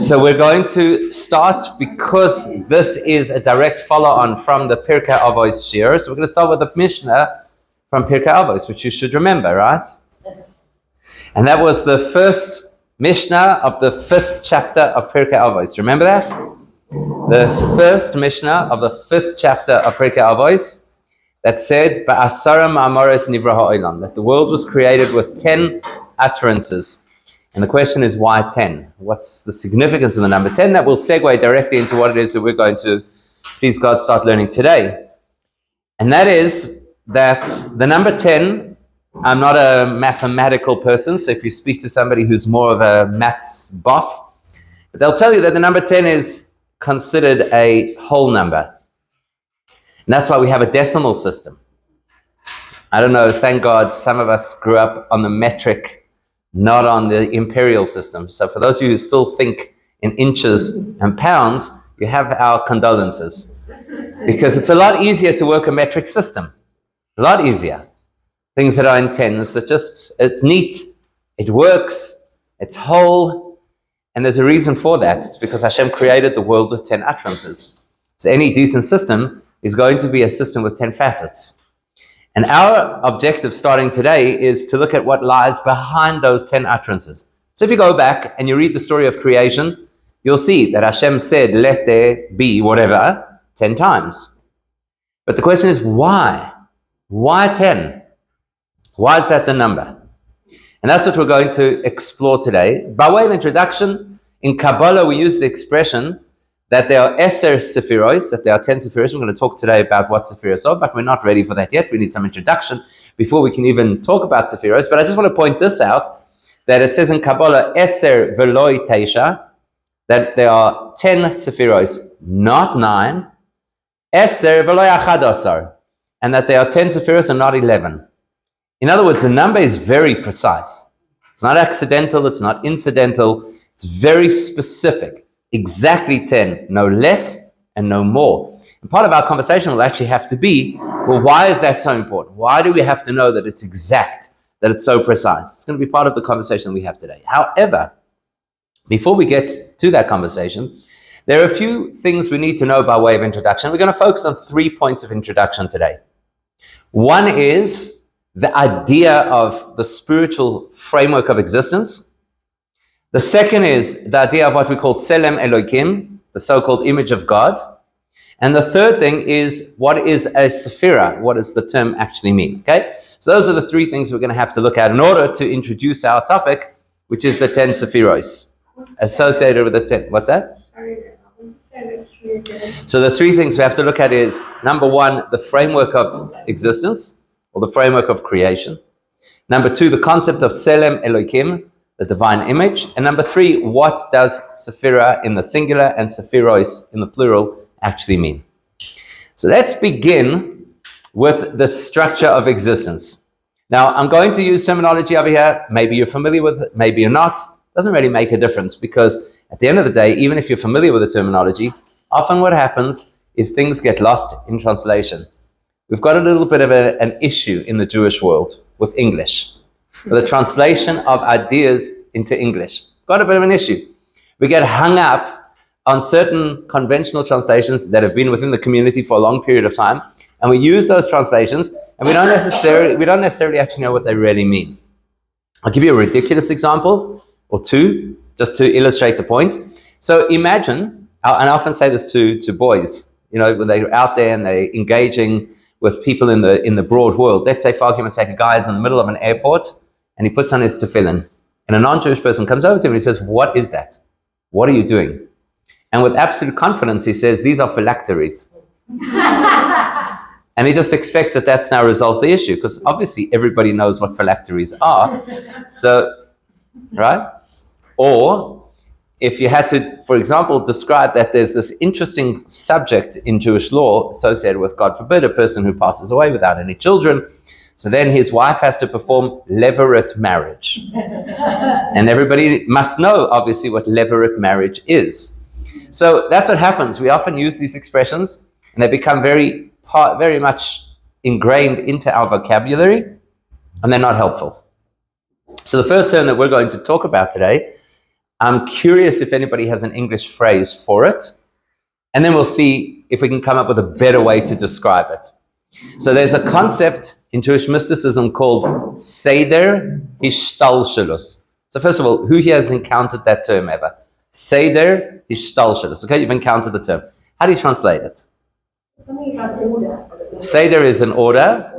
So we're going to start, because this is a direct follow-on from the Pirkei Avos Shir. So we're going to start with the Mishnah from Pirkei Avos, which you should remember, right? And that was the first Mishnah of the 5th chapter of Pirkei Avos. Remember that? The first Mishnah of the 5th chapter of Pirkei Avos that said, "Ba'asara ma'amaros nivra ha'olam," that the world was created with 10 utterances. And the question is, why 10? What's the significance of the number 10? That will segue directly into what it is that we're going to, please God, start learning today. And that is that the number 10, I'm not a mathematical person, so if you speak to somebody who's more of a maths buff, but they'll tell you that the number 10 is considered a whole number. And that's why we have a decimal system. I don't know, thank God some of us grew up on the metric, not on the imperial system. So for those of you who still think in inches and pounds, you have our condolences. Because it's a lot easier to work a metric system. A lot easier. Things that are in tens, it's neat, it works, it's whole, and there's a reason for that. It's because Hashem created the world with 10 utterances. So any decent system is going to be a system with 10 facets. And our objective starting today is to look at what lies behind those 10 utterances. So if you go back and you read the story of creation, you'll see that Hashem said, "Let there be whatever," 10 times. But the question is, why? Why 10? Why is that the number? And that's what we're going to explore today. By way of introduction, in Kabbalah we use the expression that there are 10 Sefiros, that there are 10 Sefiros. We're going to talk today about what Sefiros are, but we're not ready for that yet. We need some introduction before we can even talk about Sefiros. But I just want to point this out, that it says in Kabbalah, Eser Veloi Teisha, that there are 10 Sefiros, not 9. Eser Veloi Achadasar, and that there are 10 Sefiros and not 11. In other words, the number is very precise. It's not accidental, it's not incidental, it's very specific. Exactly 10, no less and no more. And part of our conversation will actually have to be, well, why is that so important? Why do we have to know that it's exact, that it's so precise? It's going to be part of the conversation we have today. However, before we get to that conversation, there are a few things we need to know by way of introduction. We're going to focus on 3 points of introduction today. One is the idea of the spiritual framework of existence. The second is the idea of what we call Tselem Elokim, the so-called image of God. And the third thing is, what is a Sephira? What does the term actually mean? Okay, so those are the 3 things we're going to have to look at in order to introduce our topic, which is the 10 Sephiros associated with the 10. What's that? So the 3 things we have to look at is, number 1, the framework of existence, or the framework of creation. Number 2, the concept of Tselem Elokim, the divine image. And number 3, what does Sephira in the singular and Sephiros in the plural actually mean? So let's begin with the structure of existence. Now, I'm going to use terminology over here. Maybe you're familiar with it, maybe you're not. Doesn't really make a difference, because at the end of the day, even if you're familiar with the terminology, often what happens is things get lost in translation. We've got a little bit of an issue in the Jewish world with English. The translation of ideas into English. Got a bit of an issue. We get hung up on certain conventional translations that have been within the community for a long period of time, and we use those translations, and we don't necessarily actually know what they really mean. I'll give you a ridiculous example or 2, just to illustrate the point. So imagine, and I often say this to boys, when they're out there and they're engaging with people in the broad world. Let's say, for argument's sake, a guy is in the middle of an airport, and he puts on his tefillin. And a non-Jewish person comes over to him and he says, "What is that? What are you doing?" And with absolute confidence, he says, "These are phylacteries." And he just expects that that's now resolved the issue, because obviously everybody knows what phylacteries are. So, right? Or if you had to, for example, describe that there's this interesting subject in Jewish law associated with, God forbid, a person who passes away without any children, so then his wife has to perform levirate marriage. And everybody must know, obviously, what levirate marriage is. So that's what happens. We often use these expressions, and they become very much ingrained into our vocabulary, and they're not helpful. So the first term that we're going to talk about today I'm curious if anybody has an English phrase for it. And then we'll see if we can come up with a better way to describe it. So there's a concept in Jewish mysticism called Seder Hishtalshelus. So first of all, who here has encountered that term ever? Seder Hishtalshelus. Okay, you've encountered the term. How do you translate it? Seder is an order,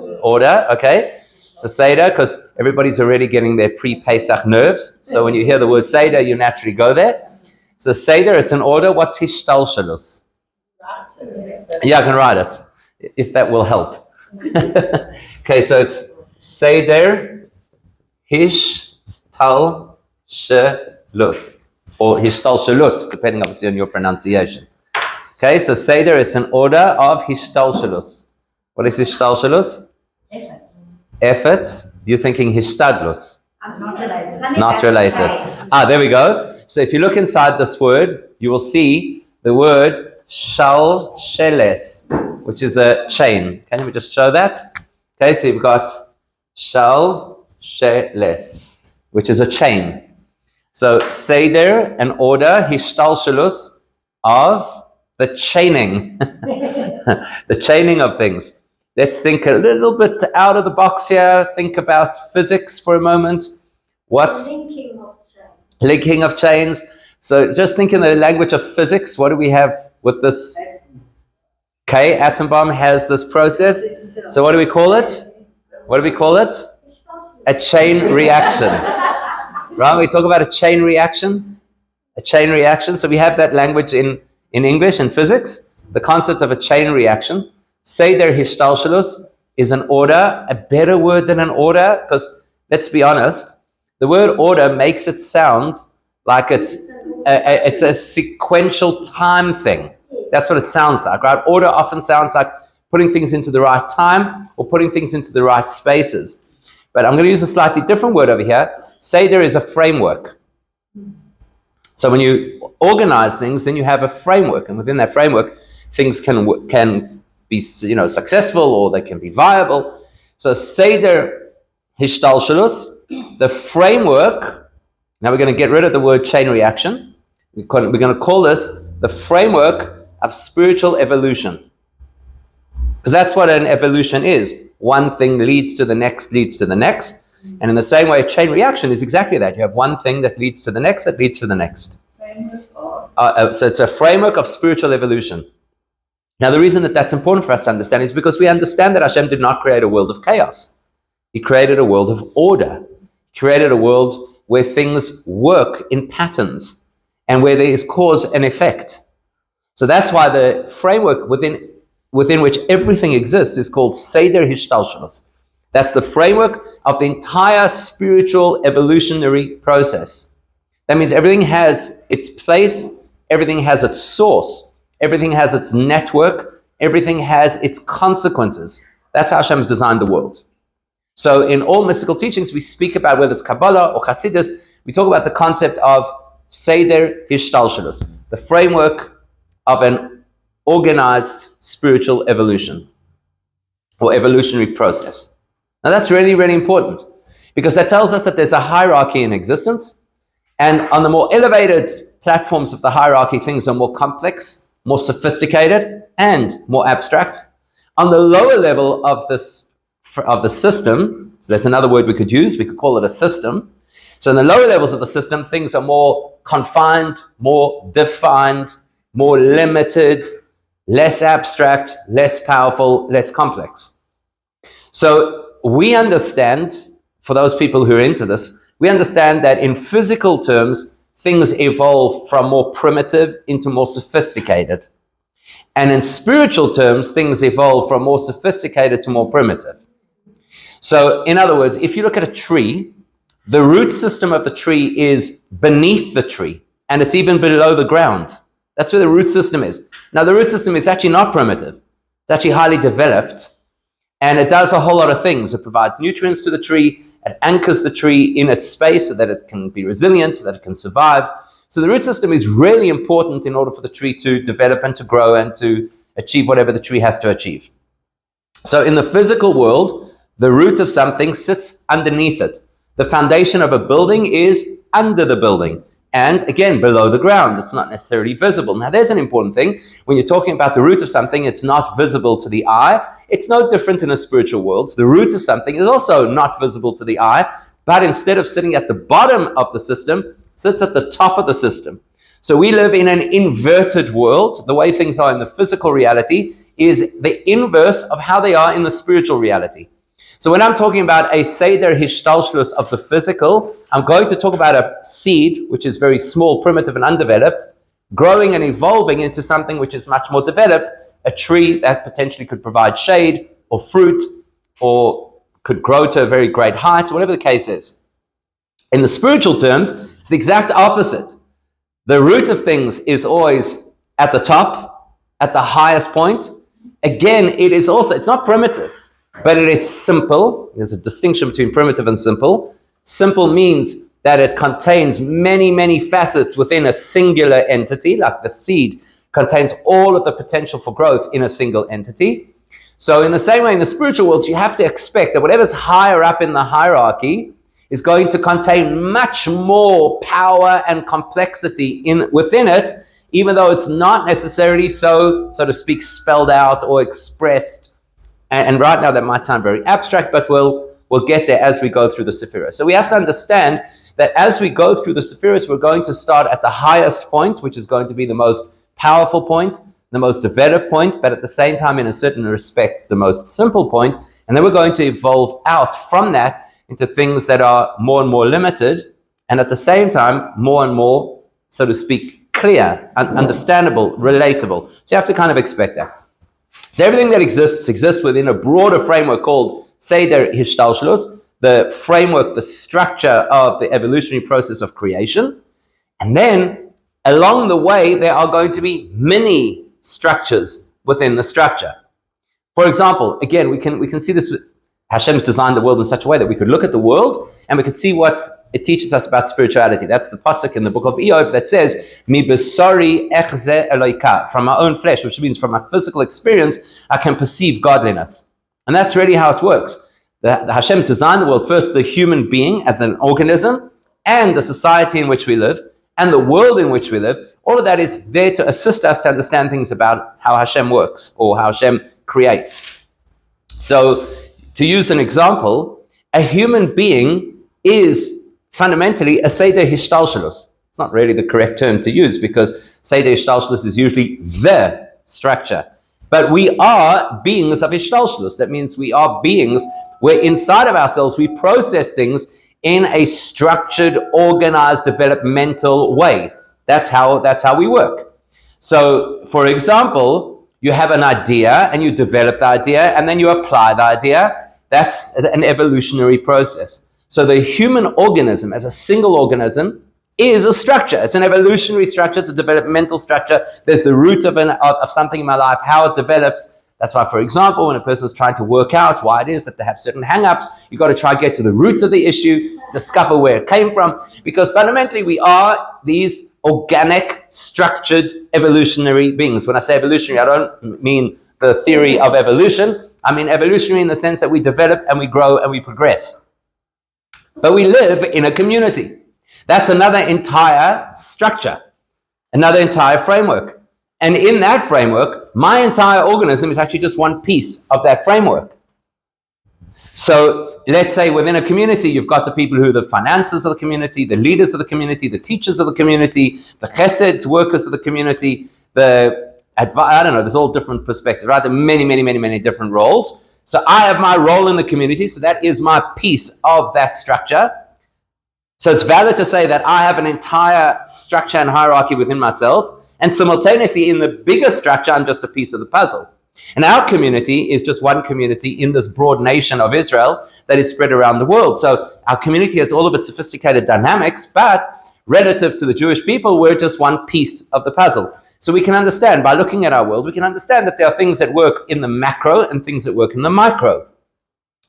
okay? So Seder, because everybody's already getting their pre-Pesach nerves. So when you hear the word Seder, you naturally go there. So Seder, it's an order. What's Hishtalshelus? Yeah, I can write it, if that will help. Okay, so it's Seder Hishtalshelus, or Hishtalshelut, depending obviously on your pronunciation. Okay, so Seder, it's an order of Hishtalshelus. What is Hishtalshelus? Effort. You're thinking Hishtadlus. Not related. Not related. There we go. So if you look inside this word, you will see the word Shalsheles, which is a chain. Can we just show that? Okay, so you've got Shalsheles, which is a chain. So Seder, an order, Hishtalshelus, of the chaining. The chaining of things. Let's think a little bit out of the box here. Think about physics for a moment. What? Linking of chains. So just think in the language of physics. What do we have with this? Okay, atom bomb has this process. So what do we call it? What do we call it? A chain reaction. Right? We talk about a chain reaction. A chain reaction. So we have that language in English and physics. The concept of a chain reaction. Seder Hishtalshelus is an order, a better word than an order, because let's be honest, the word order makes it sound like it's a sequential time thing. That's what it sounds like, right? Order often sounds like putting things into the right time or putting things into the right spaces. But I'm going to use a slightly different word over here. Seder is a framework. So when you organize things, then you have a framework, and within that framework, things can be, successful, or they can be viable. So Seder Hishtalshelus, the framework. Now we're going to get rid of the word chain reaction. We're going to call this the framework of spiritual evolution, because that's what an evolution is. One thing leads to the next, leads to the next. And in the same way, a chain reaction is exactly that. You have one thing that leads to the next, that leads to the next. So it's a framework of spiritual evolution. Now, the reason that that's important for us to understand is because we understand that Hashem did not create a world of chaos. He created a world of order. He created a world where things work in patterns and where there is cause and effect. So that's why the framework within which everything exists is called Seder Hishtalshelus. That's the framework of the entire spiritual evolutionary process. That means everything has its place, everything has its source, everything has its network, everything has its consequences. That's how Hashem has designed the world. So in all mystical teachings, we speak about, whether it's Kabbalah or Hasidus, we talk about the concept of Seder Hishtalshelus, the framework of an organized spiritual evolution or evolutionary process. Now that's really, really important, because that tells us that there's a hierarchy in existence, and on the more elevated platforms of the hierarchy, things are more complex, more sophisticated, and more abstract. On the lower level of the system, so that's another word we could use, we could call it a system. So in the lower levels of the system, things are more confined, more defined, more limited, less abstract, less powerful, less complex. So we understand, for those people who are into this, we understand that in physical terms, things evolve from more primitive into more sophisticated. And in spiritual terms, things evolve from more sophisticated to more primitive. So in other words, if you look at a tree, the root system of the tree is beneath the tree, and it's even below the ground. That's where the root system is. Now, the root system is actually not primitive. It's actually highly developed, and it does a whole lot of things. It provides nutrients to the tree. It anchors the tree in its space so that it can be resilient, so that it can survive. So the root system is really important in order for the tree to develop and to grow and to achieve whatever the tree has to achieve. So in the physical world, the root of something sits underneath it. The foundation of a building is under the building. and again, below the ground. It's not necessarily visible. Now, there's an important thing. When you're talking about the root of something, it's not visible to the eye. It's no different in the spiritual worlds. The root of something is also not visible to the eye, but instead of sitting at the bottom of the system, sits at the top of the system. So we live in an inverted world. The way things are in the physical reality is the inverse of how they are in the spiritual reality. So when I'm talking about a Seder Hishtalshlus of the physical, I'm going to talk about a seed, which is very small, primitive, and undeveloped, growing and evolving into something which is much more developed, a tree that potentially could provide shade or fruit or could grow to a very great height, whatever the case is. In the spiritual terms, it's the exact opposite. The root of things is always at the top, at the highest point. Again, it's not primitive, but it is simple. There's a distinction between primitive and simple. Simple means that it contains many, many facets within a singular entity, like the seed contains all of the potential for growth in a single entity. So in the same way, in the spiritual world, you have to expect that whatever's higher up in the hierarchy is going to contain much more power and complexity within it, even though it's not necessarily so to speak, spelled out or expressed. And right now that might sound very abstract, but we'll get there as we go through the Sefiros. So we have to understand that as we go through the Sefiros, we're going to start at the highest point, which is going to be the most powerful point, the most developed point, but at the same time, in a certain respect, the most simple point. And then we're going to evolve out from that into things that are more and more limited, and at the same time, more and more, so to speak, clear, understandable, relatable. So you have to kind of expect that. So everything that exists within a broader framework called Seder Hishtalshlus, the framework, the structure of the evolutionary process of creation. And then along the way, there are going to be mini structures within the structure. For example, again, we can see this. Hashem's designed the world in such a way that we could look at the world and we could see what it teaches us about spirituality. That's the pasuk in the book of Eov that says, "Mi besori echze Eloika," from my own flesh, which means from my physical experience, I can perceive godliness. And that's really how it works. The Hashem designed the world, first the human being as an organism, and the society in which we live, and the world in which we live. All of that is there to assist us to understand things about how Hashem works or how Hashem creates. So, to use an example, a human being is fundamentally a Seder Hishtalshelus. It's not really the correct term to use because Seder Hishtalshelus is usually the structure. But we are beings of Hishtalshelus. That means we are beings where inside of ourselves we process things in a structured, organized, developmental way. That's how we work. So, for example, you have an idea and you develop the idea and then you apply the idea. That's an evolutionary process. So the human organism as a single organism is a structure. It's an evolutionary structure. It's a developmental structure. There's the root of something in my life, how it develops. That's why, for example, when a person's trying to work out why it is that they have certain hang-ups, you've got to try to get to the root of the issue, discover where it came from, because fundamentally we are these organic, structured, evolutionary beings. When I say evolutionary, I don't mean the theory of evolution. I mean evolutionary in the sense that we develop and we grow and we progress. But we live in a community. That's another entire structure, another entire framework. And in that framework, my entire organism is actually just one piece of that framework. So let's say within a community, you've got the people who are the finances of the community, the leaders of the community, the teachers of the community, the chesed workers of the community, there's all different perspectives, right? There are many different roles. So I have my role in the community, so that is my piece of that structure. So it's valid to say that I have an entire structure and hierarchy within myself, and simultaneously in the bigger structure, I'm just a piece of the puzzle. And our community is just one community in this broad nation of Israel that is spread around the world. So our community has all of its sophisticated dynamics, but relative to the Jewish people, we're just one piece of the puzzle. So we can understand, by looking at our world, we can understand that there are things that work in the macro and things that work in the micro.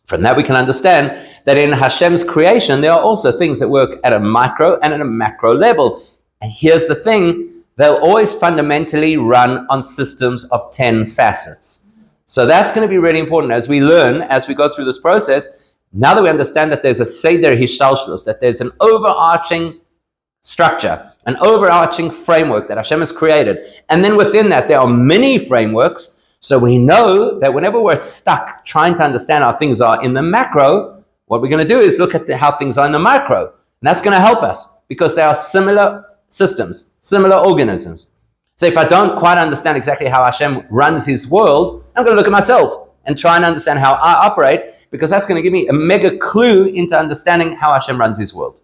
From that, we can understand that in Hashem's creation, there are also things that work at a micro and at a macro level. And here's the thing, they'll always fundamentally run on systems of 10 facets. So that's going to be really important as we learn, as we go through this process. Now that we understand that there's a Seder Hishtalshlus, that there's an overarching structure, an overarching framework that Hashem has created. And then within that, there are many frameworks. So we know that whenever we're stuck trying to understand how things are in the macro, what we're going to do is look at how things are in the micro. And that's going to help us because they are similar systems, similar organisms. So if I don't quite understand exactly how Hashem runs his world, I'm going to look at myself and try and understand how I operate, because that's going to give me a mega clue into understanding how Hashem runs his world.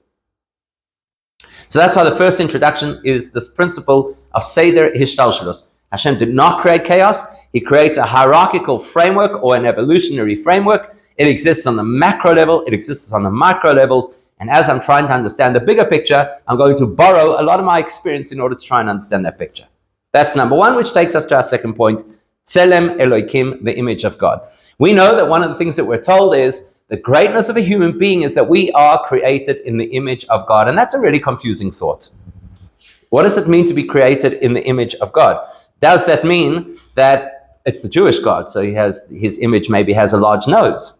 So that's why the first introduction is this principle of Seder Hishtalshelus. Hashem did not create chaos. He creates a hierarchical framework or an evolutionary framework. It exists on the macro level. It exists on the micro levels. And as I'm trying to understand the bigger picture, I'm going to borrow a lot of my experience in order to try and understand that picture. That's number one, which takes us to our second point, Tselem Elokim, the image of God. We know that one of the things that we're told is the greatness of a human being is that we are created in the image of God. And that's a really confusing thought. What does it mean to be created in the image of God? Does that mean that it's the Jewish God, so his image maybe has a large nose?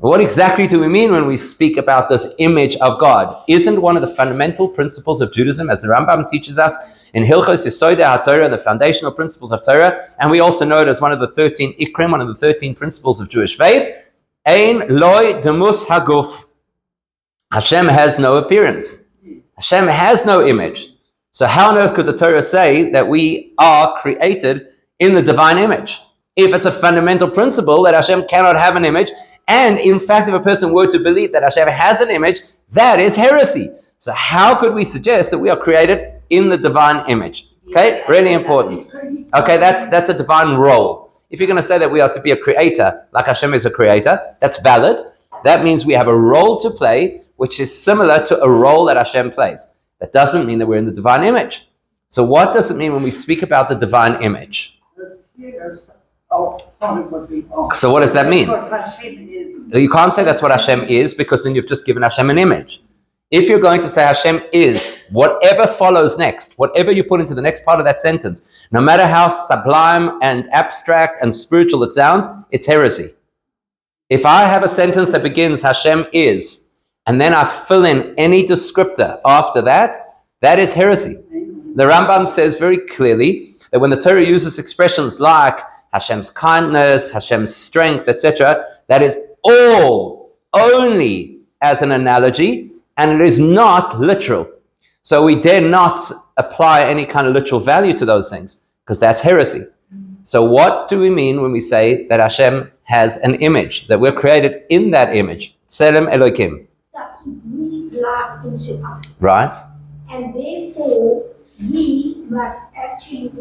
What exactly do we mean when we speak about this image of God? Isn't one of the fundamental principles of Judaism, as the Rambam teaches us in Hilchos Yesodei HaTorah, the foundational principles of Torah, and we also know it as one of the 13 Ikrim, one of the 13 principles of Jewish faith, Ein Loi Demus Haguf. Hashem has no appearance. Hashem has no image. So how on earth could the Torah say that we are created in the divine image? If it's a fundamental principle that Hashem cannot have an image, and in fact, if a person were to believe that Hashem has an image, that is heresy. So how could we suggest that we are created in the divine image? Okay, really important. Okay, that's a divine role. If you're going to say that we are to be a creator, like Hashem is a creator, that's valid. That means we have a role to play, which is similar to a role that Hashem plays. That doesn't mean that we're in the divine image. So what does it mean when we speak about the divine image? So what does that mean? You can't say that's what Hashem is, because then you've just given Hashem an image. If you're going to say Hashem is, whatever follows next, whatever you put into the next part of that sentence, no matter how sublime and abstract and spiritual it sounds, it's heresy. If I have a sentence that begins Hashem is, and then I fill in any descriptor after that, that is heresy. The Rambam says very clearly that when the Torah uses expressions like Hashem's kindness, Hashem's strength, etc., that is all only as an analogy, and it is not literal. So we dare not apply any kind of literal value to those things, because that's heresy. So what do we mean when we say that Hashem has an image, that we're created in that image? Tselem Elokim. That he breathed life into us. Right. And therefore, we must actually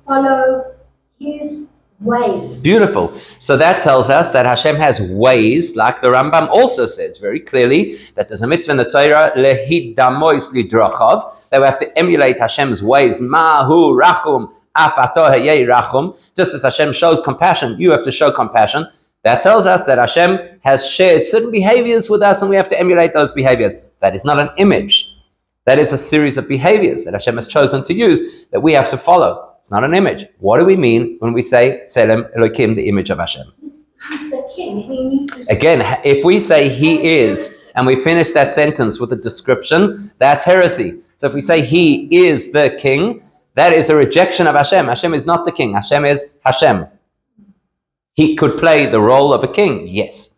follow his ways. Beautiful. So that tells us that Hashem has ways, like the Rambam also says very clearly, that there's a mitzvah in the Torah, lehidamois lidrachav, that we have to emulate Hashem's ways. Mahu rachum, af ato hayei rachum. Just as Hashem shows compassion, you have to show compassion. That tells us that Hashem has shared certain behaviors with us, and we have to emulate those behaviors. That is not an image. That is a series of behaviors that Hashem has chosen to use that we have to follow. It's not an image. What do we mean when we say Tselem Elokim, the image of Hashem? He's the king. We need to Again, if we say he is, and we finish that sentence with a description, that's heresy. So if we say he is the king, that is a rejection of Hashem. Hashem is not the king. Hashem is Hashem. He could play the role of a king, yes.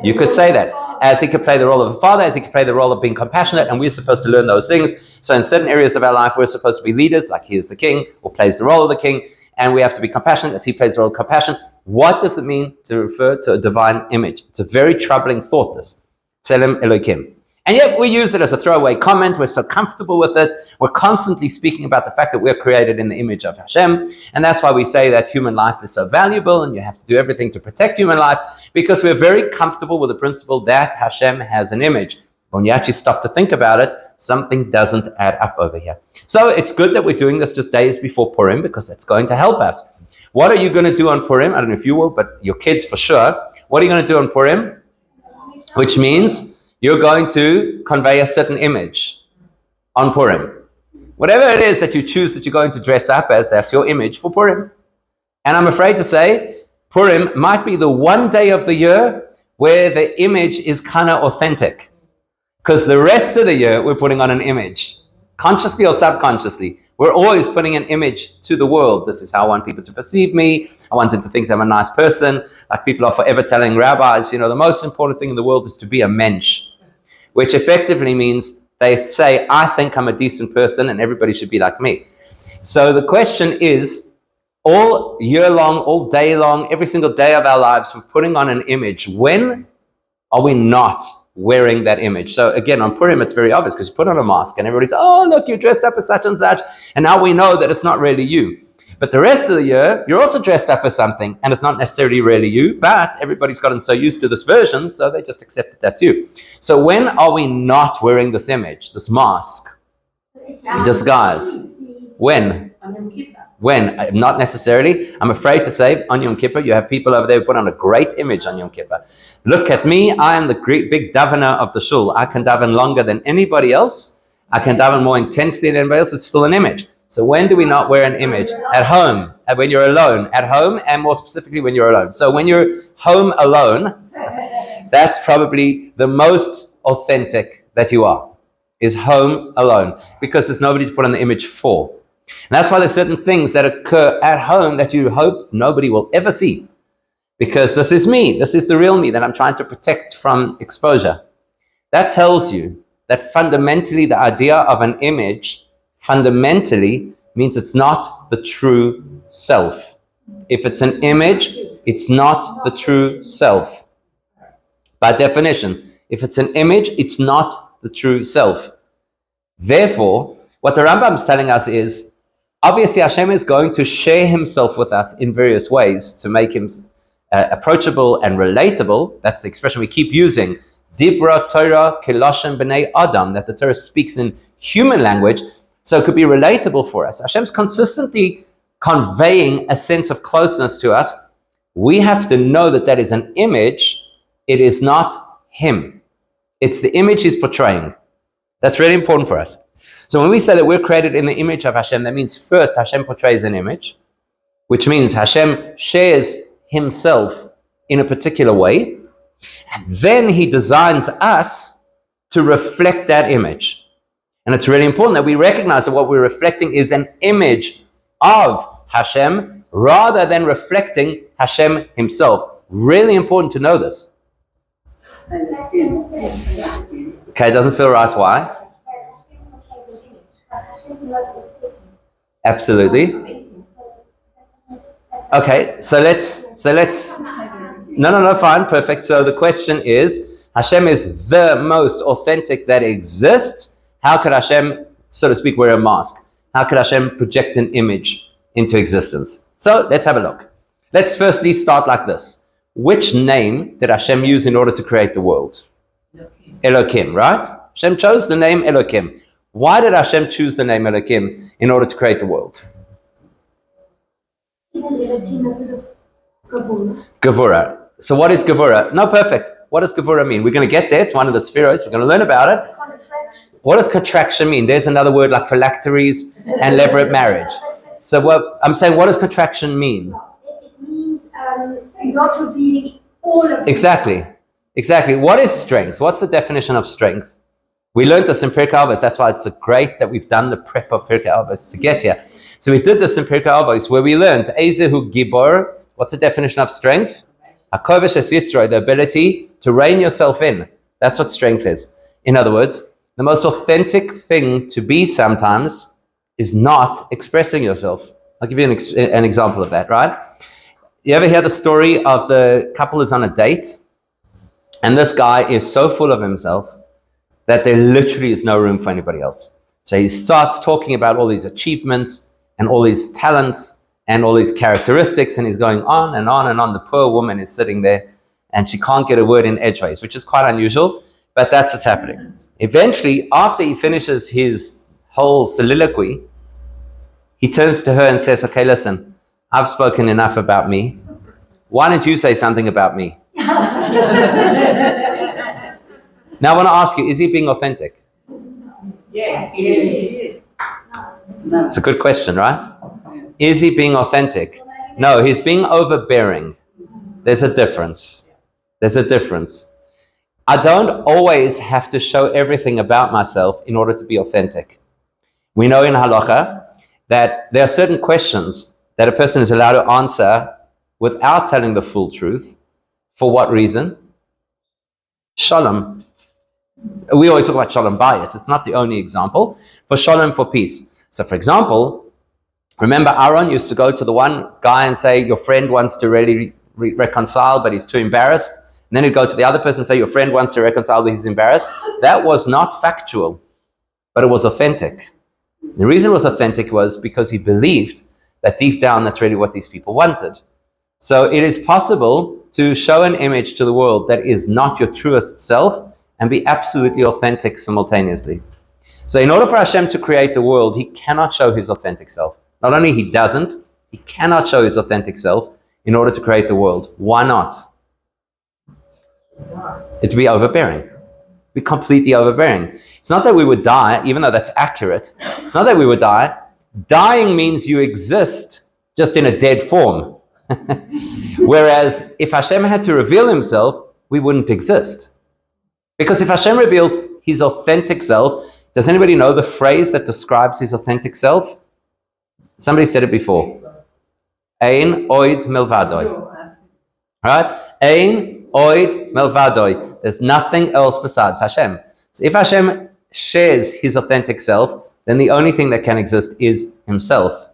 You could say that. As he could play the role of a father, as he could play the role of being compassionate, and we're supposed to learn those things. So in certain areas of our life, we're supposed to be leaders, like he is the king, or plays the role of the king, and we have to be compassionate as he plays the role of compassion. What does it mean to refer to a divine image? It's a very troubling thought, this. Tselem Elokim. And yet we use it as a throwaway comment. We're so comfortable with it. We're constantly speaking about the fact that we're created in the image of Hashem. And that's why we say that human life is so valuable and you have to do everything to protect human life, because we're very comfortable with the principle that Hashem has an image. When you actually stop to think about it, something doesn't add up over here. So it's good that we're doing this just days before Purim, because that's going to help us. What are you going to do on Purim? I don't know if you will, but your kids for sure. What are you going to do on Purim? Which means you're going to convey a certain image on Purim. Whatever it is that you choose that you're going to dress up as, that's your image for Purim. And I'm afraid to say, Purim might be the one day of the year where the image is kind of authentic. Because the rest of the year, we're putting on an image. consciously or subconsciously. We're always putting an image to the world. This is how I want people to perceive me. I want them to think that I'm a nice person. Like people are forever telling rabbis, the most important thing in the world is to be a mensch, which effectively means they say, I think I'm a decent person and everybody should be like me. So the question is, all year long, all day long, every single day of our lives, we're putting on an image. When are we not wearing that image? So again, on Purim, it's very obvious because you put on a mask and everybody's, oh, look, you're dressed up as such and such. And now we know that it's not really you. But the rest of the year, you're also dressed up as something and it's not necessarily really you, but everybody's gotten so used to this version, so they just accept that that's you. So when are we not wearing this image, this mask, disguise? When? When? Not necessarily. I'm afraid to say, on Yom Kippur, you have people over there who put on a great image on Yom Kippur. Look at me, I am the great big davener of the shul. I can daven longer than anybody else. I can daven more intensely than anybody else. It's still an image. So when do we not wear an image? At home, and when you're alone. At home, and more specifically when you're alone. So when you're home alone, that's probably the most authentic that you are, is home alone, because there's nobody to put on the image for. And that's why there's certain things that occur at home that you hope nobody will ever see. Because this is me, this is the real me that I'm trying to protect from exposure. That tells you that fundamentally the idea of an image fundamentally means it's not the true self. If it's an image, it's not the true self. By definition, if it's an image, it's not the true self. Therefore, what the Rambam is telling us is, obviously Hashem is going to share himself with us in various ways to make him approachable and relatable. That's the expression we keep using. Dibra Torah Keloshem B'nei Adam, that the Torah speaks in human language, so it could be relatable for us. Hashem's consistently conveying a sense of closeness to us. We have to know that that is an image. It is not him. It's the image he's portraying. That's really important for us. So when we say that we're created in the image of Hashem, that means first Hashem portrays an image, which means Hashem shares himself in a particular way, and then he designs us to reflect that image. And it's really important that we recognize that what we're reflecting is an image of Hashem rather than reflecting Hashem himself. Really important to know this. Okay, it doesn't feel right. Why? Absolutely. Okay, so let's no, fine, perfect. So the question is, Hashem is the most authentic that exists. How could Hashem, so to speak, wear a mask? How could Hashem project an image into existence? So let's have a look. Let's firstly start like this. Which name did Hashem use in order to create the world? Elohim, right? Hashem chose the name Elohim. Why did Hashem choose the name Elohim in order to create the world? Gevura. So what is Gevura? No, perfect. What does Gevura mean? We're going to get there. It's one of the Sefiros. We're going to learn about it. What does contraction mean? There's another word like phylacteries and levirate marriage. So what I'm saying, what does contraction mean? It means not revealing all of it. Exactly. What is strength? What's the definition of strength? We learned this in Pirkei Avos. That's why it's great that we've done the prep of Pirkei Avos to get here. So we did this in Pirkei Avos where we learned Ezehu Gibor. What's the definition of strength? Hakovesh Esitzroi, the ability to rein yourself in. That's what strength is. In other words, the most authentic thing to be sometimes is not expressing yourself. I'll give you an example of that, right? You ever hear the story of the couple is on a date and this guy is so full of himself that there literally is no room for anybody else. So he starts talking about all these achievements and all these talents and all these characteristics, and he's going on and on and on. The poor woman is sitting there and she can't get a word in edgeways, which is quite unusual, but that's what's happening. Eventually, after he finishes his whole soliloquy, he turns to her and says, okay, listen, I've spoken enough about me. Why don't you say something about me? Now I want to ask you, is he being authentic? Yes. It's a good question, right? Is he being authentic? No, he's being overbearing. There's a difference. I don't always have to show everything about myself in order to be authentic. We know in halacha that there are certain questions that a person is allowed to answer without telling the full truth. For what reason? Shalom. We always talk about shalom bias. It's not the only example. For shalom, for peace. So for example, remember Aaron used to go to the one guy and say, your friend wants to really reconcile, but he's too embarrassed. And then he'd go to the other person and say, your friend wants to reconcile, but he's embarrassed. That was not factual, but it was authentic. The reason it was authentic was because he believed that deep down that's really what these people wanted. So it is possible to show an image to the world that is not your truest self and be absolutely authentic simultaneously. So in order for Hashem to create the world, he cannot show his authentic self. Not only he doesn't, he cannot show his authentic self in order to create the world. Why not? It'd be overbearing. Be completely overbearing. It's not that we would die, even though that's accurate. It's not that we would die. Dying means you exist just in a dead form. Whereas if Hashem had to reveal himself, we wouldn't exist. Because if Hashem reveals his authentic self, does anybody know the phrase that describes his authentic self? Somebody said it before. Ein oid milvadoi. Right? Ein oid milvadoi. There's nothing else besides Hashem. So if Hashem shares his authentic self, then the only thing that can exist is himself.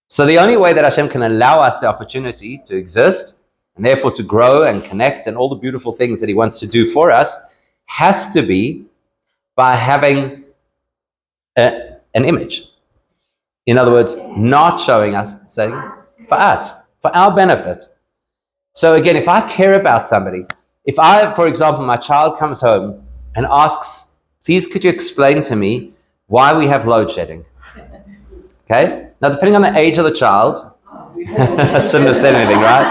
So the only way that Hashem can allow us the opportunity to exist, and therefore to grow and connect and all the beautiful things that he wants to do for us, has to be by having an image. In other words, not showing us, saying, for us, for our benefit. So again, if I care about somebody, if I, for example, my child comes home and asks, please could you explain to me why we have load shedding? Okay? Now, depending on the age of the child, I shouldn't have said anything, right?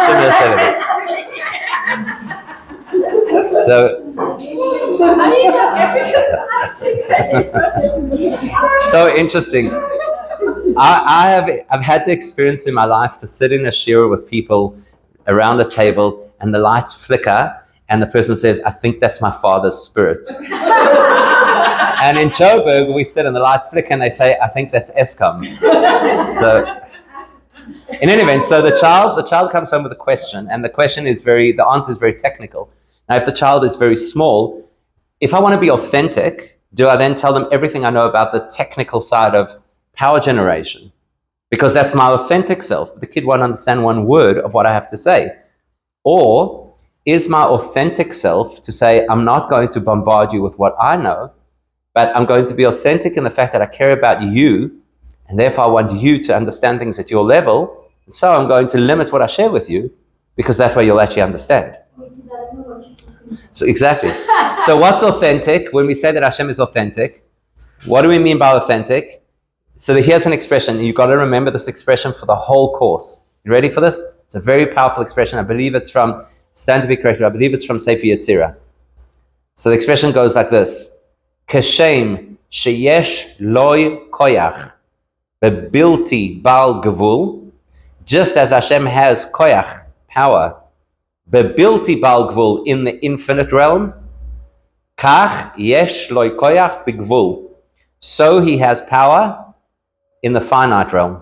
Shouldn't have said anything. So interesting. I've had the experience in my life to sit in a shira with people around a table and the lights flicker and the person says, I think that's my father's spirit. And in Joburg, we sit and the lights flicker and they say, I think that's Eskom. So, in any event, so the child comes home with a question, and the answer is very technical. Now, if the child is very small, if I want to be authentic, do I then tell them everything I know about the technical side of power generation? Because that's my authentic self. The kid won't understand one word of what I have to say. Or is my authentic self to say, I'm not going to bombard you with what I know, but I'm going to be authentic in the fact that I care about you, and therefore I want you to understand things at your level, and so I'm going to limit what I share with you, because that way you'll actually understand. So exactly. So what's authentic? When we say that Hashem is authentic, what do we mean by authentic? So here's an expression. You've got to remember this expression for the whole course. You ready for this? It's a very powerful expression. I believe it's from, stand to be corrected, I believe it's from Sefer Yetzirah. So the expression goes like this. Kashem sheyesh loy koyach bebilti bal gevul, just as Hashem has koyach, power, bebilti bal gevul, in the infinite realm, kach yesh loy koyach begvul, so he has power in the finite realm.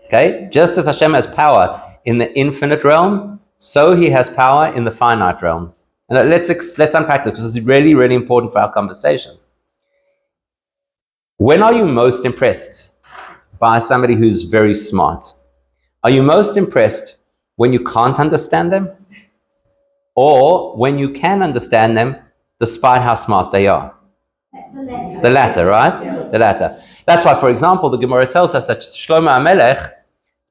Okay, just as Hashem has power in the infinite realm, so he has power in the finite realm. And let's unpack this, because it's really, really important for our conversation. When are you most impressed by somebody who's very smart? Are you most impressed when you can't understand them? Or when you can understand them despite how smart they are? The latter, right? Yeah. The latter. That's why, for example, the Gemara tells us that Shlomo HaMelech,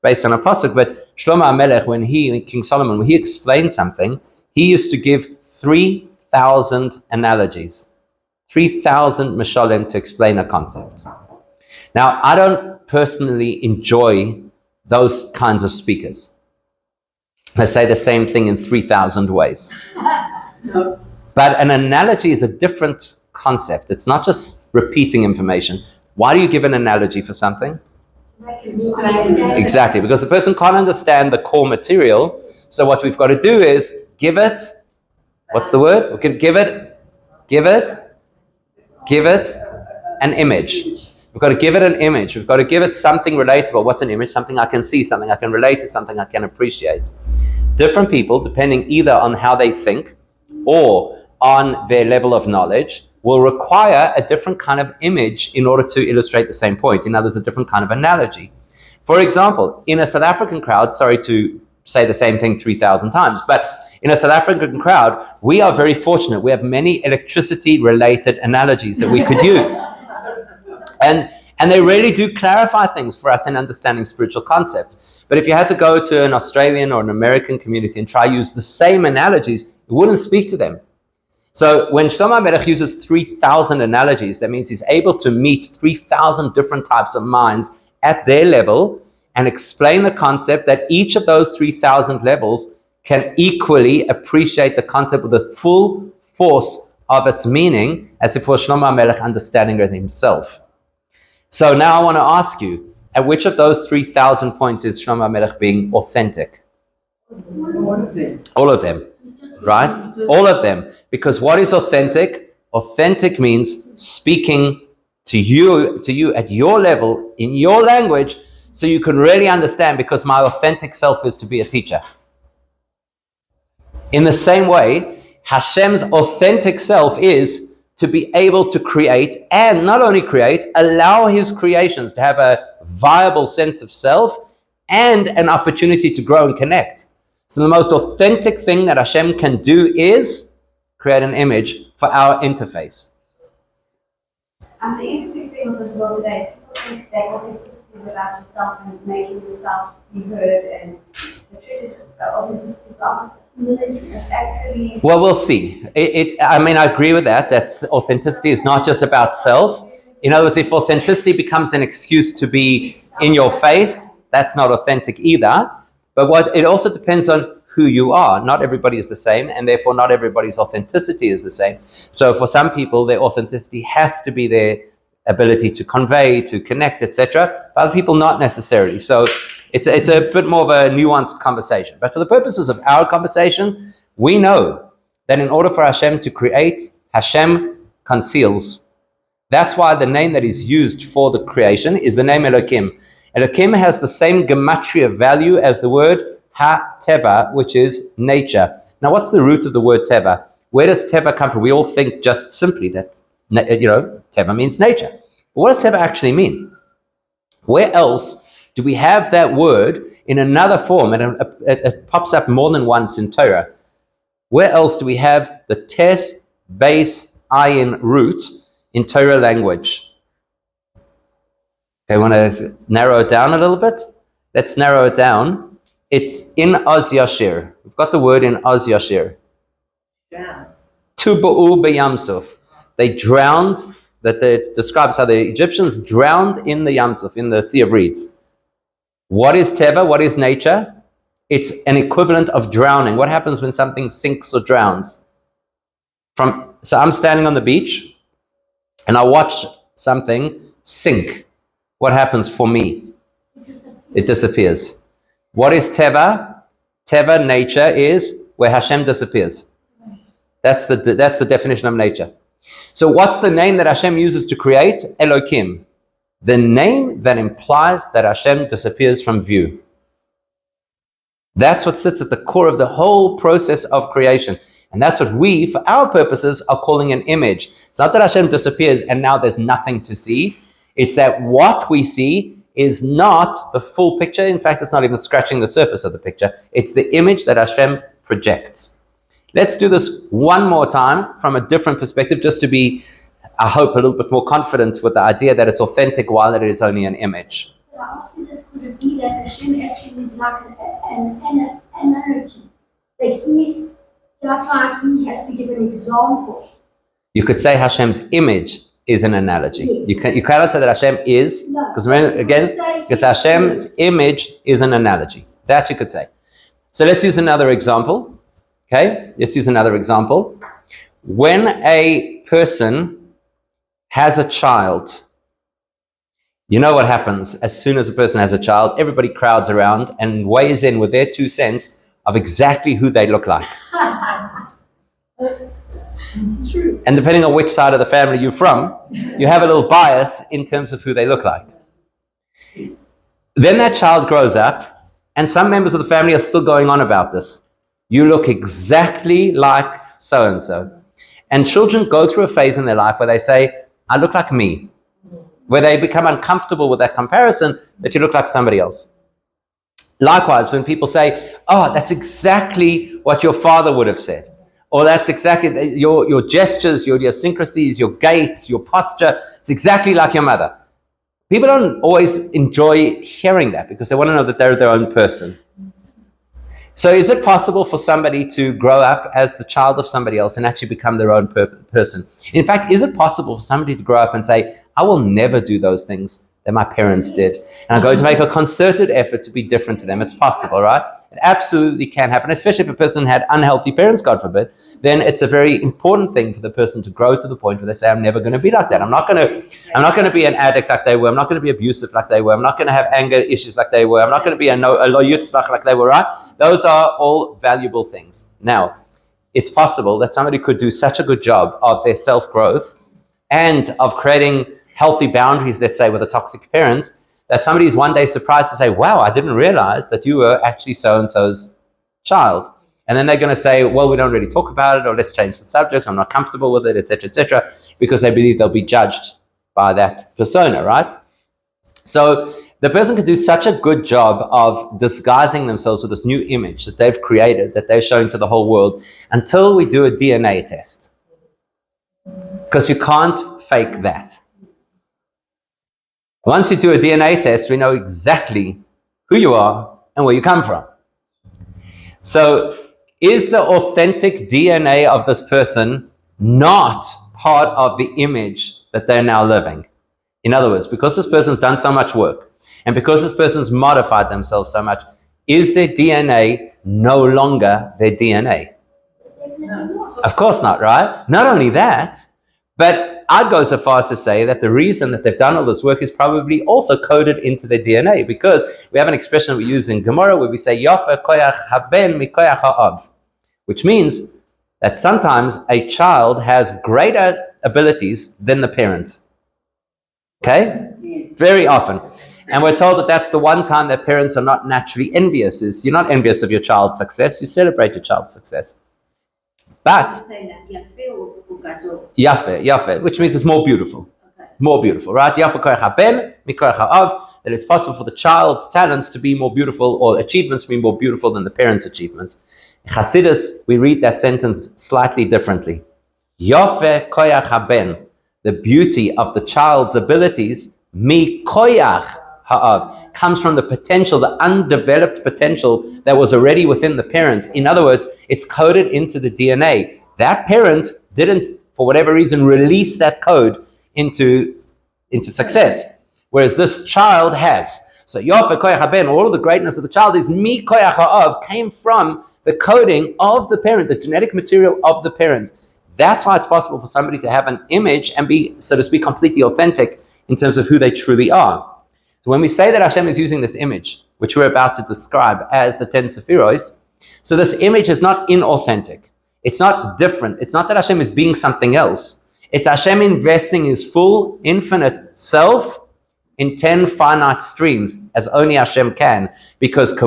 based on a pasuk, but Shlomo HaMelech, King Solomon, when he explained something, he used to give 3,000 analogies, 3,000 mishalim to explain a concept. Now, I don't personally enjoy those kinds of speakers. I say the same thing in 3,000 ways. But an analogy is a different concept. It's not just repeating information. Why do you give an analogy for something? Exactly, because the person can't understand the core material. So what we've got to do is give it, what's the word? We can give it an image. We've got to give it an image. We've got to give it something relatable. What's an image? Something I can see, something I can relate to, something I can appreciate. Different people, depending either on how they think or on their level of knowledge, will require a different kind of image in order to illustrate the same point. In other words, a different kind of analogy. For example, in a South African crowd, sorry to say the same thing 3,000 times, but in a South African crowd, we are very fortunate. We have many electricity-related analogies that we could use. And they really do clarify things for us in understanding spiritual concepts. But if you had to go to an Australian or an American community and try to use the same analogies, it wouldn't speak to them. So when Shlomo HaMelech uses 3,000 analogies, that means he's able to meet 3,000 different types of minds at their level and explain the concept that each of those 3,000 levels can equally appreciate the concept with the full force of its meaning, as if it was Shlomo HaMelech understanding it himself. So now I want to ask you, at which of those 3,000 points is Shlomo HaMelech being authentic? All of them, right? All of them. Because what is authentic? Authentic means speaking to you at your level, in your language, so you can really understand, because my authentic self is to be a teacher. In the same way, Hashem's authentic self is to be able to create, and not only create, allow his creations to have a viable sense of self and an opportunity to grow and connect. So the most authentic thing that Hashem can do is create an image for our interface. And the interesting thing as well today, people think that authenticity is about yourself and making yourself be heard, and the truth is that authenticity is opposite. It's actually... Well, we'll see. I agree with that authenticity is not just about self. In other words, if authenticity becomes an excuse to be in your face, that's not authentic either. But it also depends on who you are. Not everybody is the same, and therefore not everybody's authenticity is the same. So for some people, their authenticity has to be their ability to convey, to connect, etc. For other people, not necessarily. So it's a bit more of a nuanced conversation. But for the purposes of our conversation, we know that in order for Hashem to create, Hashem conceals. That's why the name that is used for the creation is the name Elokim. Elokim has the same gematria value as the word ha-teva, which is nature. Now, what's the root of the word teva? Where does teva come from? We all think just simply that, teva means nature. But what does teva actually mean? Where else do we have that word in another form? And it pops up more than once in Torah. Where else do we have the tes, base, ayin root in Torah language? Okay, want to narrow it down a little bit? Let's narrow it down. It's in Oz Yashir. We've got the word in Oz Yashir. Tuba'u b'Yamsuf. They drowned, it describes how the Egyptians drowned in the Yamsuf, in the Sea of Reeds. What is teva? What is nature? It's an equivalent of drowning. What happens when something sinks or drowns? So I'm standing on the beach and I watch something sink. What happens for me? It disappears. What is teva? Teva, nature, is where Hashem disappears. That's the definition of nature. So what's the name that Hashem uses to create? Elokim. The name that implies that Hashem disappears from view. That's what sits at the core of the whole process of creation. And that's what we, for our purposes, are calling an image. It's not that Hashem disappears and now there's nothing to see. It's that what we see is not the full picture. In fact, it's not even scratching the surface of the picture. It's the image that Hashem projects. Let's do this one more time from a different perspective, just to be, I hope, a little bit more confident with the idea that it's authentic while it is only an image. But I ask you this, could it be that Hashem actually is like an analogy? That he's just like he has to give an example. You could say Hashem's image is an analogy. Yes. You cannot say that Hashem is, because because Hashem's image is an analogy. That you could say. So let's use another example. Okay, let's use another example. When a person has a child, you know what happens as soon as a person has a child? Everybody crowds around and weighs in with their 2 cents of exactly who they look like. It's true. And depending on which side of the family you're from, you have a little bias in terms of who they look like. Then that child grows up, and some members of the family are still going on about this. You look exactly like so-and-so. And children go through a phase in their life where they say, I look like me. Where they become uncomfortable with that comparison, that you look like somebody else. Likewise, when people say, oh, that's exactly what your father would have said. Or that's exactly your gestures, your idiosyncrasies, your gait, your posture. It's exactly like your mother. People don't always enjoy hearing that because they want to know that they're their own person. So is it possible for somebody to grow up as the child of somebody else and actually become their own person? In fact, is it possible for somebody to grow up and say, I will never do those things that my parents did, and I'm going to make a concerted effort to be different to them? It's possible, right? It absolutely can happen, especially if a person had unhealthy parents, God forbid. Then it's a very important thing for the person to grow to the point where they say, I'm never going to be like that. I'm not going to be an addict like they were. I'm not going to be abusive like they were. I'm not going to have anger issues like they were. I'm not going to be a lo yutzlach like they were, right? Those are all valuable things. Now, it's possible that somebody could do such a good job of their self-growth and of creating healthy boundaries, let's say, with a toxic parent, that somebody is one day surprised to say, wow, I didn't realize that you were actually so-and-so's child. And then they're going to say, well, we don't really talk about it, or let's change the subject, I'm not comfortable with it, etc., because they believe they'll be judged by that persona, right? So the person could do such a good job of disguising themselves with this new image that they've created, that they're showing to the whole world, until we do a DNA test. Because you can't fake that. Once you do a DNA test, we know exactly who you are and where you come from. So is the authentic DNA of this person not part of the image that they're now living? In other words, because this person's done so much work, and because this person's modified themselves so much, is their DNA no longer their DNA? No. Of course not, right? Not only that, but I'd go so far as to say that the reason that they've done all this work is probably also coded into their DNA, because we have an expression we use in Gemara where we say, Yofa koyach haben mikoyach ha'av, which means that sometimes a child has greater abilities than the parent. Okay? Very often. And we're told that that's the one time that parents are not naturally envious. Is you're not envious of your child's success, you celebrate your child's success. But Yafe, which means it's more beautiful. Okay. More beautiful, right? Yafe koyach haben mikoyach ha'av, that it's possible for the child's talents to be more beautiful, or achievements to be more beautiful than the parents' achievements. In Chassidus, we read that sentence slightly differently. Yafe koyach haben, the beauty of the child's abilities, mikoyach ha'av, comes from the potential, the undeveloped potential that was already within the parent. In other words, it's coded into the DNA. That parent didn't, for whatever reason, release that code into success, whereas this child has. So Yofe koyach haben, all of the greatness of the child is mi koyach ha'av, came from the coding of the parent, the genetic material of the parent. That's why it's possible for somebody to have an image and be, so to speak, completely authentic in terms of who they truly are. So when we say that Hashem is using this image, which we're about to describe as the 10 Sefiros, so this image is not inauthentic. It's not different. It's not that Hashem is being something else. It's Hashem investing his full, infinite self in 10 finite streams, as only Hashem can, because just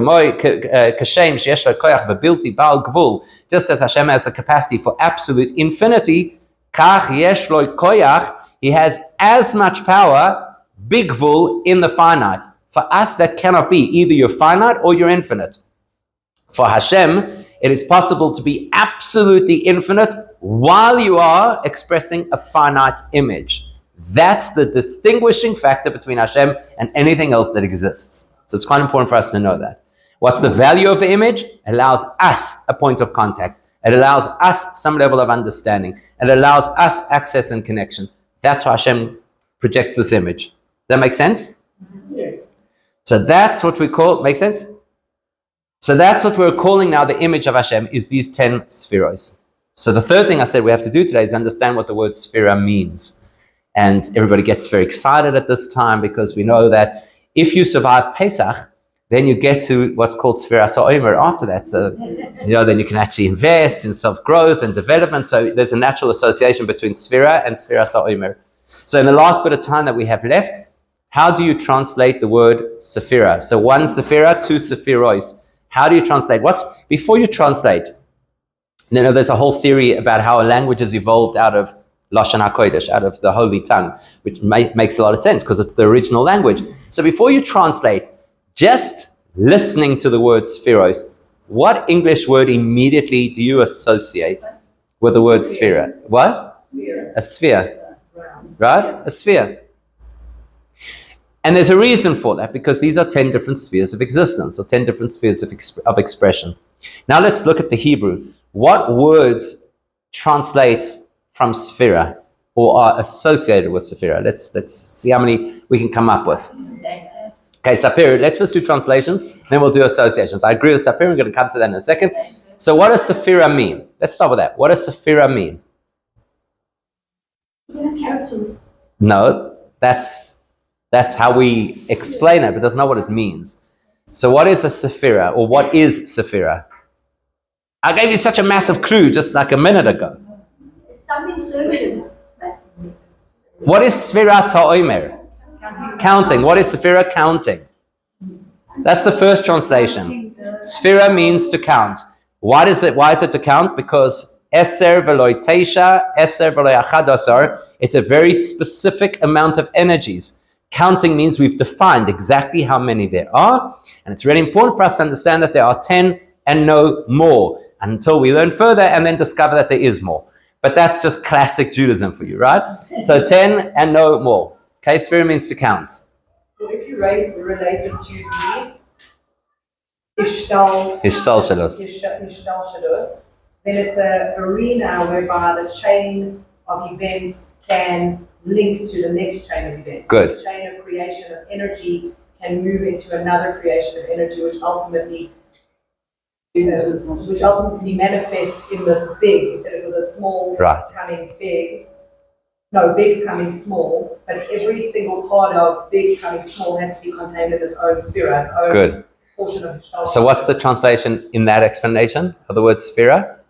as Hashem has the capacity for absolute infinity, he has as much power, bigvul, in the finite. For us, that cannot be. Either you're finite or you're infinite. For Hashem, it is possible to be absolutely infinite while you are expressing a finite image. That's the distinguishing factor between Hashem and anything else that exists. So it's quite important for us to know that. What's the value of the image? It allows us a point of contact. It allows us some level of understanding. It allows us access and connection. That's why Hashem projects this image. Does that make sense? Yes. So that's what we call, make sense? So that's what we're calling now the image of Hashem, is these 10 Sefiros. So the third thing I said we have to do today is understand what the word Sefira means. And everybody gets very excited at this time because we know that if you survive Pesach, then you get to what's called Sefiros HaOmer after that. So, then you can actually invest in self-growth and development. So there's a natural association between Sefira and Sefiros HaOmer. So in the last bit of time that we have left, how do you translate the word Sefira? So 1 Sefira, 2 Sefiros. How do you translate? Before you translate, there's a whole theory about how a language has evolved out of Lashon HaKodesh, out of the holy tongue, which makes a lot of sense because it's the original language. So before you translate, just listening to the word Sefiros, what English word immediately do you associate with the word Sefira? What? Sphere. A sphere, right? A sphere. And there's a reason for that, because these are 10 different spheres of existence, or 10 different spheres of expression. Now let's look at the Hebrew. What words translate from Sefira or are associated with Sefira? Let's see how many we can come up with. Okay, Sapir, let's first do translations, then we'll do associations. I agree with Sapir, we're going to come to that in a second. So what does Sefira mean? Let's start with that. What does Sefira mean? Characteristics. No, that's how we explain it, but that's not what it means. So what is a Sefira, or what is Sefira? I gave you such a massive clue just like a minute ago. It's something certain. What is Sefiros HaOmer? Counting. What is Sefira? Counting. That's the first translation. Sefira means to count. Why is it to count? Because Eser v'lo teisha, Eser v'lo achadasar, it's a very specific amount of energies. Counting means we've defined exactly how many there are, and it's really important for us to understand that there are 10 and no more, until we learn further and then discover that there is more. But that's just classic Judaism for you, right? So 10 and no more. Okay, Sefira means to count. So if you relate it to the Ishtal Shados, then it's an arena whereby the chain of events can link to the next chain of events. Good. So the chain of creation of energy can move into another creation of energy, which ultimately manifests in this big. You said it was a small becoming big. No, big becoming small, but every single part of big becoming small has to be contained in its own sphere, its own Good. portion of Ishtal. So what's the translation in that explanation of the word Sefira?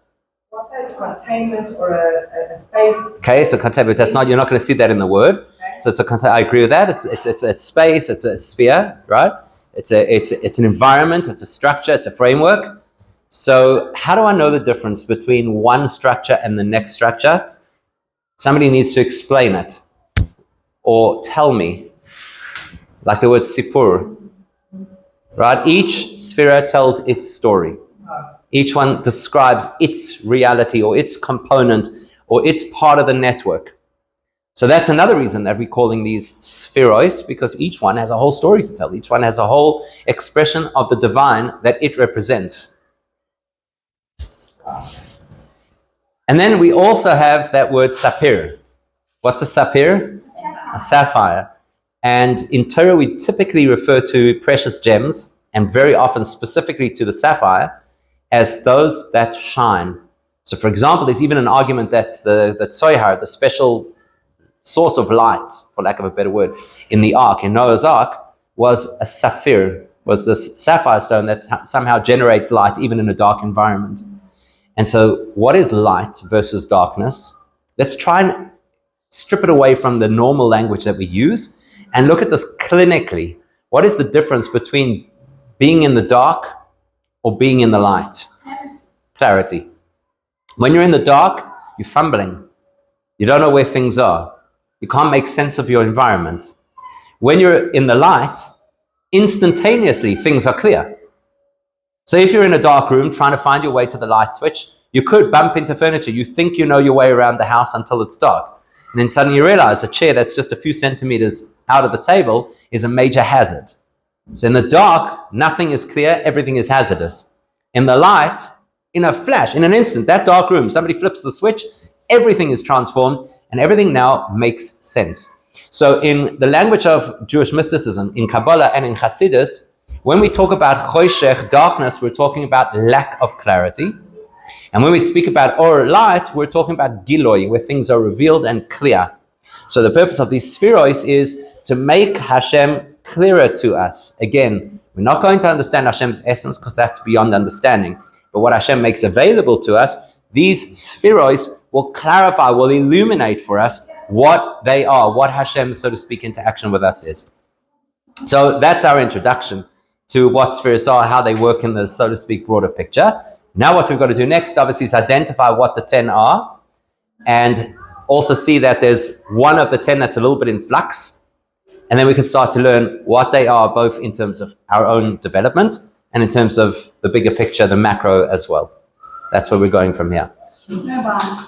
I'd say it's a containment or a space. Okay, so containment, but you're not going to see that in the word. Okay. So it's I agree with that. It's a space, it's a sphere, right? It's an environment, it's a structure, it's a framework. So how do I know the difference between one structure and the next structure? Somebody needs to explain it or tell me, like the word sipur, right? Each sphere tells its story. Each one describes its reality or its component or its part of the network. So that's another reason that we're calling these Sefiros, because each one has a whole story to tell. Each one has a whole expression of the divine that it represents. And then we also have that word sapir. What's a sapir? A sapphire. And in Torah, we typically refer to precious gems, and very often specifically to the sapphire, as those that shine. So for example, there's even an argument that the tzohar, the special source of light, for lack of a better word, in the ark, in Noah's ark, was a sapphire, was this sapphire stone that somehow generates light even in a dark environment. And so what is light versus darkness? Let's try and strip it away from the normal language that we use and look at this clinically. What is the difference between being in the dark or being in the light? Clarity. When you're in the dark, you're fumbling. You don't know where things are. You can't make sense of your environment. When you're in the light, instantaneously things are clear. So if you're in a dark room trying to find your way to the light switch, you could bump into furniture. You think you know your way around the house until it's dark. And then suddenly you realize a chair that's just a few centimeters out of the table is a major hazard. So in the dark, nothing is clear, everything is hazardous. In the light, in a flash, in an instant, that dark room, somebody flips the switch, everything is transformed, and everything now makes sense. So in the language of Jewish mysticism, in Kabbalah and in Hasidus, when we talk about choshech, darkness, we're talking about lack of clarity. And when we speak about or light, we're talking about giloi, where things are revealed and clear. So the purpose of these spheroids is to make Hashem clearer to us. Again, We're not going to understand Hashem's essence because that's beyond understanding. But what Hashem makes available to us, these Sefiros will clarify, will illuminate for us what they are, what Hashem, so to speak, interaction with us is. So that's our introduction to what Sefiros are, how they work in the, so to speak, broader picture. Now what we've got to do next, obviously, is identify what the 10 are, and also see that there's one of the 10 that's a little bit in flux, and then we can start to learn what they are, both in terms of our own development and in terms of the bigger picture, the macro as well. That's where we're going from here. No,